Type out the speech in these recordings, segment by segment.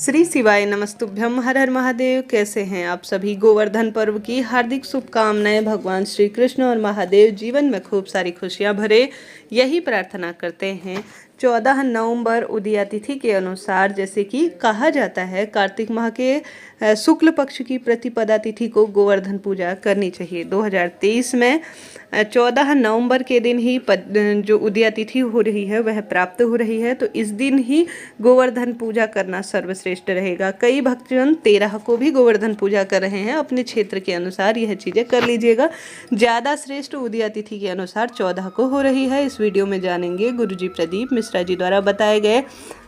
श्री शिवाय नमस्तुभ्यम। हर हर महादेव। कैसे हैं आप सभी? गोवर्धन पर्व की हार्दिक शुभकामनाएं। भगवान श्री कृष्ण और महादेव जीवन में खूब सारी खुशियां भरे, यही प्रार्थना करते हैं। 14 नवंबर उदया तिथि के अनुसार, जैसे कि कहा जाता है, कार्तिक माह के शुक्ल पक्ष की प्रतिपदा तिथि को गोवर्धन पूजा करनी चाहिए। 2023 में 14 नवंबर के दिन ही जो उदया तिथि हो रही है वह प्राप्त हो रही है, तो इस दिन ही गोवर्धन पूजा करना सर्वश्रेष्ठ रहेगा। कई भक्तजन 13 को भी गोवर्धन पूजा कर रहे हैं। अपने क्षेत्र के अनुसार यह चीज़ें कर लीजिएगा। ज़्यादा श्रेष्ठ उदया तिथि के अनुसार 14 को हो रही है। इस वीडियो में जानेंगे गुरुजी प्रदीप मिश्रा जी द्वारा बताए गए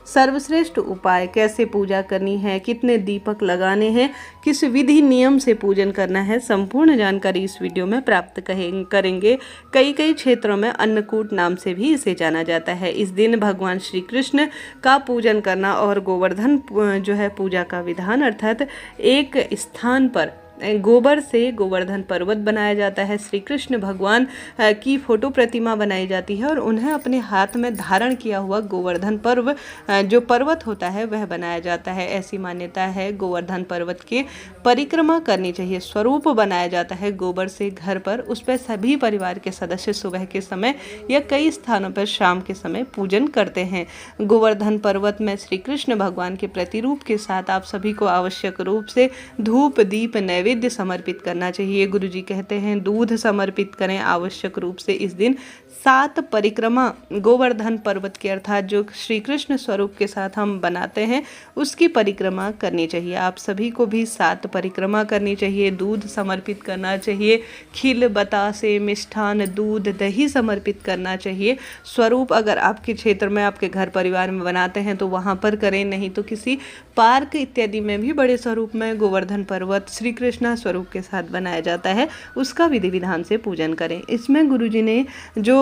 सर्वश्रेष्ठ उपाय, कैसे पूजा करनी है, कितने दीपक लगाने हैं, किस विधि नियम से पूजन करना है। संपूर्ण जानकारी इस वीडियो में प्राप्त करेंगे। कई क्षेत्रों में अन्नकूट नाम से भी इसे जाना जाता है। इस दिन भगवान श्री कृष्ण का पूजन करना और गोवर्धन जो है पूजा का विधान, अर्थात एक स्थान पर गोबर से गोवर्धन पर्वत बनाया जाता है। श्री कृष्ण भगवान की फोटो प्रतिमा बनाई जाती है और उन्हें अपने हाथ में धारण किया हुआ गोवर्धन पर्व जो पर्वत होता है वह बनाया जाता है। ऐसी मान्यता है। गोवर्धन पर्वत की परिक्रमा करनी चाहिए। स्वरूप बनाया जाता है गोबर से घर पर, उस पर सभी परिवार के सदस्य सुबह के समय या कई स्थानों पर शाम के समय पूजन करते हैं। गोवर्धन पर्वत में श्री कृष्ण भगवान के प्रतिरूप के साथ आप सभी को आवश्यक रूप से धूप दीप नैवेद्य समर्पित करना चाहिए। गुरुजी कहते हैं दूध समर्पित करें आवश्यक रूप से। इस दिन 7 परिक्रमा गोवर्धन पर्वत के, अर्थात जो श्री कृष्ण स्वरूप के साथ हम बनाते हैं उसकी परिक्रमा करनी चाहिए। आप सभी को भी 7 परिक्रमा करनी चाहिए। दूध समर्पित करना चाहिए। खील बतासे मिष्ठान दूध दही समर्पित करना चाहिए। स्वरूप अगर आपके क्षेत्र में आपके घर परिवार में बनाते हैं तो वहाँ पर करें, नहीं तो किसी पार्क इत्यादि में भी बड़े स्वरूप में गोवर्धन पर्वत श्री कृष्ण स्वरूप के साथ बनाया जाता है, उसका विधि विधान से पूजन करें। इसमें गुरुजी ने जो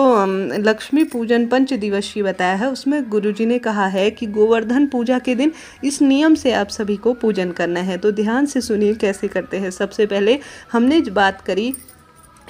लक्ष्मी पूजन 5 दिवसीय बताया है, उसमें गुरुजी ने कहा है कि गोवर्धन पूजा के दिन इस नियम से आप सभी को पूजन करना है। तो ध्यान से सुनिए कैसे करते हैं। सबसे पहले हमने बात करी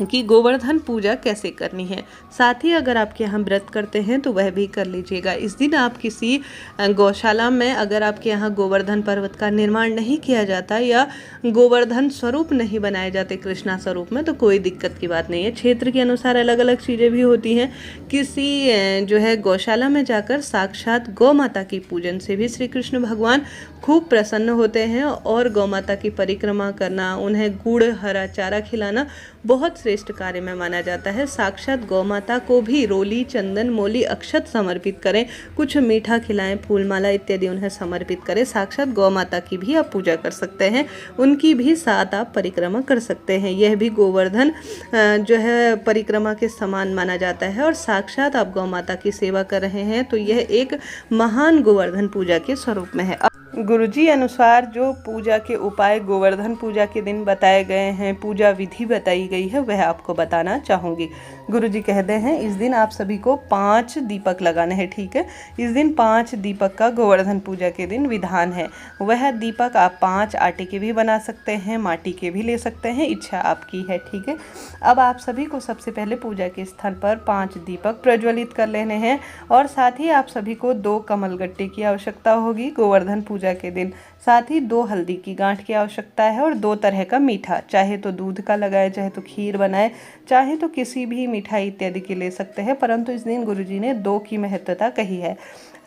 कि गोवर्धन पूजा कैसे करनी है। साथ ही अगर आपके यहाँ व्रत करते हैं तो वह भी कर लीजिएगा। इस दिन आप किसी गौशाला में, अगर आपके यहाँ गोवर्धन पर्वत का निर्माण नहीं किया जाता या गोवर्धन स्वरूप नहीं बनाए जाते कृष्णा स्वरूप में, तो कोई दिक्कत की बात नहीं है। क्षेत्र के अनुसार अलग अलग चीज़ें भी होती हैं। किसी जो है गौशाला में जाकर साक्षात गौ माता की पूजन से भी श्री कृष्ण भगवान खूब प्रसन्न होते हैं और गौ माता की परिक्रमा करना, उन्हें गुड़ हरा चारा खिलाना बहुत श्रेष्ठ कार्य में माना जाता है। साक्षात गौ माता को भी रोली चंदन मोली अक्षत समर्पित करें, कुछ मीठा खिलाएं, फूलमाला इत्यादि उन्हें समर्पित करें। साक्षात गौ माता की भी आप पूजा कर सकते हैं, उनकी भी 7 आप परिक्रमा कर सकते हैं। यह भी गोवर्धन जो है परिक्रमा के समान माना जाता है और साक्षात आप गौ माता की सेवा कर रहे हैं, तो यह एक महान गोवर्धन पूजा के स्वरूप में है। गुरुजी अनुसार जो पूजा के उपाय गोवर्धन पूजा के दिन बताए गए हैं, पूजा विधि बताई गई है, वह आपको बताना चाहूँगी। गुरुजी कहते हैं इस दिन आप सभी को 5 दीपक लगाने हैं। ठीक है, इस दिन 5 दीपक का गोवर्धन पूजा के दिन विधान है। वह दीपक आप 5 आटे के भी बना सकते हैं, माटी के भी ले सकते हैं, इच्छा आपकी है। ठीक है, अब आप सभी को सबसे पहले पूजा के स्थान पर 5 दीपक प्रज्वलित कर लेने हैं और साथ ही आप सभी को 2 कमलगट्टे की आवश्यकता होगी गोवर्धन पूजा के दिन। साथ ही 2 हल्दी की गांठ की आवश्यकता है और 2 तरह का मीठा, चाहे तो दूध का लगाए, चाहे तो खीर बनाए, चाहे तो किसी भी मिठाई इत्यादि की ले सकते हैं, परंतु इस दिन गुरुजी ने 2 की महत्वता कही है।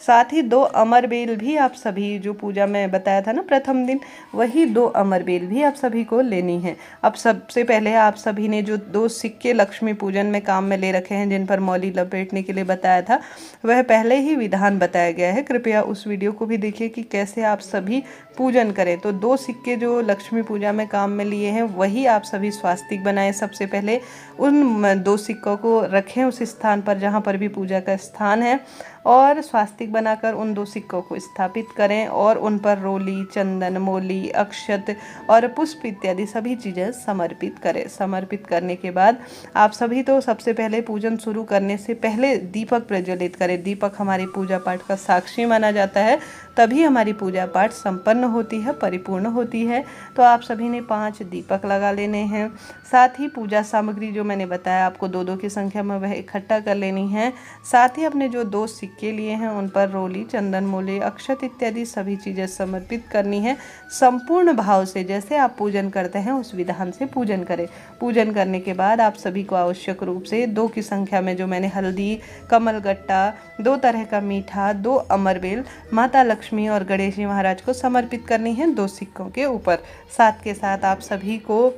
साथ ही 2 अमर बेल भी आप सभी, जो पूजा में बताया था ना प्रथम दिन, वही 2 अमर बेल भी आप सभी को लेनी है। अब सबसे पहले आप सभी ने जो 2 सिक्के लक्ष्मी पूजन में काम में ले रखे हैं, जिन पर मौली लपेटने के लिए बताया था, वह पहले ही विधान बताया गया है। कृपया उस वीडियो को भी देखिए कि कैसे आप सभी पूजन करें। तो 2 सिक्के जो लक्ष्मी पूजा में काम में लिए हैं, वही आप सभी स्वास्तिक बनाएं। सबसे पहले उन 2 सिक्कों को रखें उस स्थान पर जहाँ पर भी पूजा का स्थान है और स्वास्तिक बनाकर उन 2 सिक्कों को स्थापित करें और उन पर रोली चंदन मोली अक्षत और पुष्प इत्यादि सभी चीज़ें समर्पित करें। समर्पित करने के बाद आप सभी तो सबसे पहले पूजन शुरू करने से पहले दीपक प्रज्वलित करें। दीपक हमारी पूजा पाठ का साक्षी माना जाता है, तभी हमारी पूजा पाठ संपन्न होती है, परिपूर्ण होती है। तो आप सभी ने 5 दीपक लगा लेने हैं। साथ ही पूजा सामग्री जो मैंने बताया आपको 2-2 की संख्या में वह इकट्ठा कर लेनी है। साथ ही अपने जो 2 सिक्के लिए हैं उन पर रोली, चंदन, मोले, अक्षत इत्यादि सभी चीज़ें समर्पित करनी है। संपूर्ण भाव से जैसे आप पूजन करते हैं उस विधान से पूजन करें। पूजन करने के बाद आप सभी को आवश्यक रूप से 2 की संख्या में जो मैंने हल्दी, कमलगट्टा, 2 तरह का मीठा, 2 अमरबेल माता लक्ष्मी और गणेश जी महाराज को समर्पित करनी है 2 सिक्कों के ऊपर। साथ के साथ आप सभी को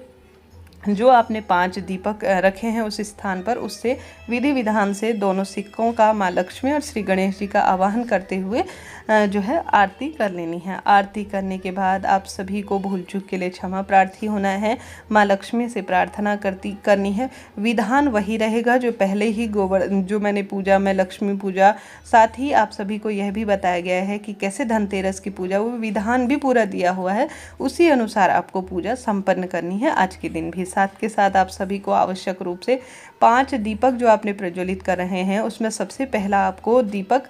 जो आपने 5 दीपक रखे हैं उस स्थान पर, उससे विधि विधान से दोनों सिक्कों का माँ लक्ष्मी और श्री गणेश जी का आवाहन करते हुए जो है आरती कर लेनी है। आरती करने के बाद आप सभी को भूल चूक के लिए क्षमा प्रार्थी होना है। माँ लक्ष्मी से प्रार्थना करनी है। विधान वही रहेगा जो पहले ही जो मैंने पूजा में लक्ष्मी पूजा, साथ ही आप सभी को यह भी बताया गया है कि कैसे धनतेरस की पूजा, वो विधान भी पूरा दिया हुआ है। उसी अनुसार आपको पूजा संपन्न करनी है आज के दिन भी। साथ के साथ आप सभी को आवश्यक रूप से 5 दीपक जो आपने प्रज्वलित कर रहे हैं उसमें सबसे पहला आपको दीपक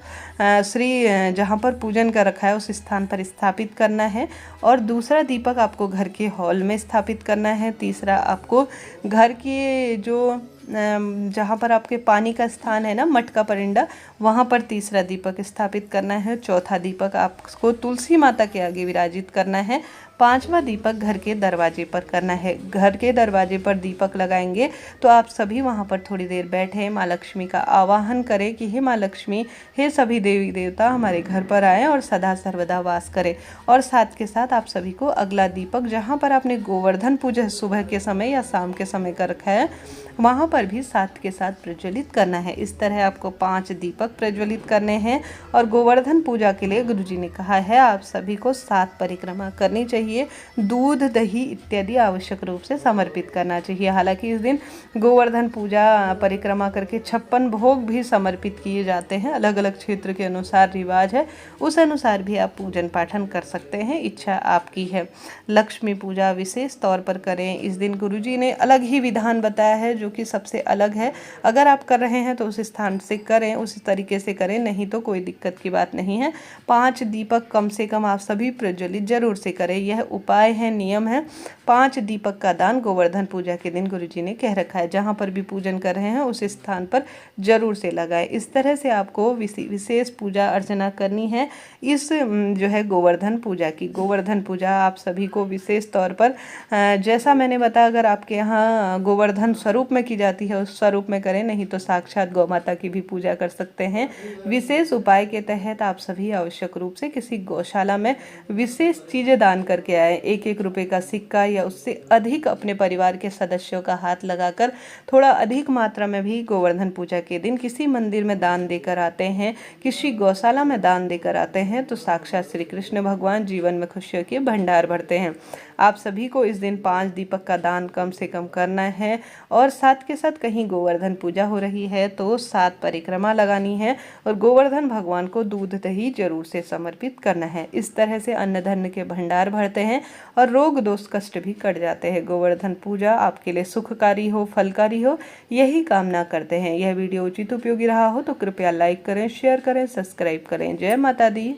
श्री जहाँ पर पूजन का रखा है उस स्थान पर स्थापित करना है, और दूसरा दीपक आपको घर के हॉल में स्थापित करना है। तीसरा आपको घर के जो जहाँ पर आपके पानी का स्थान है ना, मटका परिंदा, वहाँ पर तीसरा दीपक स्थापित करना है। चौथा दीपक आपको तुलसी माता के आगे विराजित करना है। 5वां दीपक घर के दरवाजे पर करना है। घर के दरवाजे पर दीपक लगाएंगे तो आप सभी वहाँ पर थोड़ी देर बैठे माँ लक्ष्मी का आवाहन करें कि हे माँ लक्ष्मी, हे सभी देवी देवता हमारे घर पर आए और सदा सर्वदा वास करें। और साथ के साथ आप सभी को अगला दीपक जहाँ पर आपने गोवर्धन पूजा सुबह के समय या शाम के समय कर रखा है वहाँ पर भी साथ के साथ प्रज्वलित करना है। इस तरह आपको 5 दीपक प्रज्वलित करने हैं। और गोवर्धन पूजा के लिए गुरुजी ने कहा है आप सभी को 7 परिक्रमा करनी चाहिए। दूध, दही इत्यादि आवश्यक रूप से समर्पित करना चाहिए। हालांकि इस दिन गोवर्धन पूजा परिक्रमा करके 56 भोग भी समर्पित किए जाते हैं। अलग अलग क्षेत्र के अनुसार रिवाज है, उस अनुसार भी आप पूजन पाठन कर सकते हैं, इच्छा आपकी है। लक्ष्मी पूजा विशेष तौर पर करें। इस दिन गुरुजी ने अलग ही विधान बताया है जो कि सबसे अलग है। अगर आप कर रहे हैं तो उस स्थान से करें, उस तरीके से करें, नहीं तो कोई दिक्कत की बात नहीं है। 5 दीपक कम से कम आप सभी प्रज्वलित जरूर से करें, यह उपाय है, नियम है। 5 दीपक का दान गोवर्धन पूजा के दिन गुरुजी ने कह रखा है। जहाँ पर भी पूजन कर रहे हैं उस स्थान पर जरूर से लगाए। इस तरह से आपको विशेष पूजा अर्चना करनी है इस जो है गोवर्धन पूजा की। गोवर्धन पूजा आप सभी को विशेष तौर पर जैसा मैंने बताया, अगर आपके यहाँ गोवर्धन स्वरूप में की जाती है उस स्वरूप में करें, नहीं तो साक्षात गौ माता की भी पूजा कर सकते हैं। विशेष उपाय के तहत आप सभी आवश्यक रूप से किसी गौशाला में विशेष चीज़ें दान करके आए। 1-1 रुपये का सिक्का या उससे अधिक अपने परिवार के सदस्यों का हाथ लगाकर थोड़ा अधिक मात्रा में भी गोवर्धन पूजा के दिन किसी मंदिर में दान देकर आते हैं, किसी गौशाला में दान देकर आते हैं, तो साक्षात श्री कृष्ण भगवान जीवन में खुशियों के भंडार भरते हैं। आप सभी को इस दिन 5 दीपक का दान कम से कम करना है। और साथ के साथ कहीं गोवर्धन पूजा हो रही है तो 7 परिक्रमा लगानी है और गोवर्धन भगवान को दूध दही जरूर से समर्पित करना है। इस तरह से अन्न धन के भंडार भरते हैं और रोग दोष कष्ट भी कट जाते हैं। गोवर्धन पूजा आपके लिए सुखकारी हो, फलकारी हो, यही कामना करते हैं। यह वीडियो उचित उपयोगी रहा हो तो कृपया लाइक करें, शेयर करें, सब्सक्राइब करें। जय माता दी।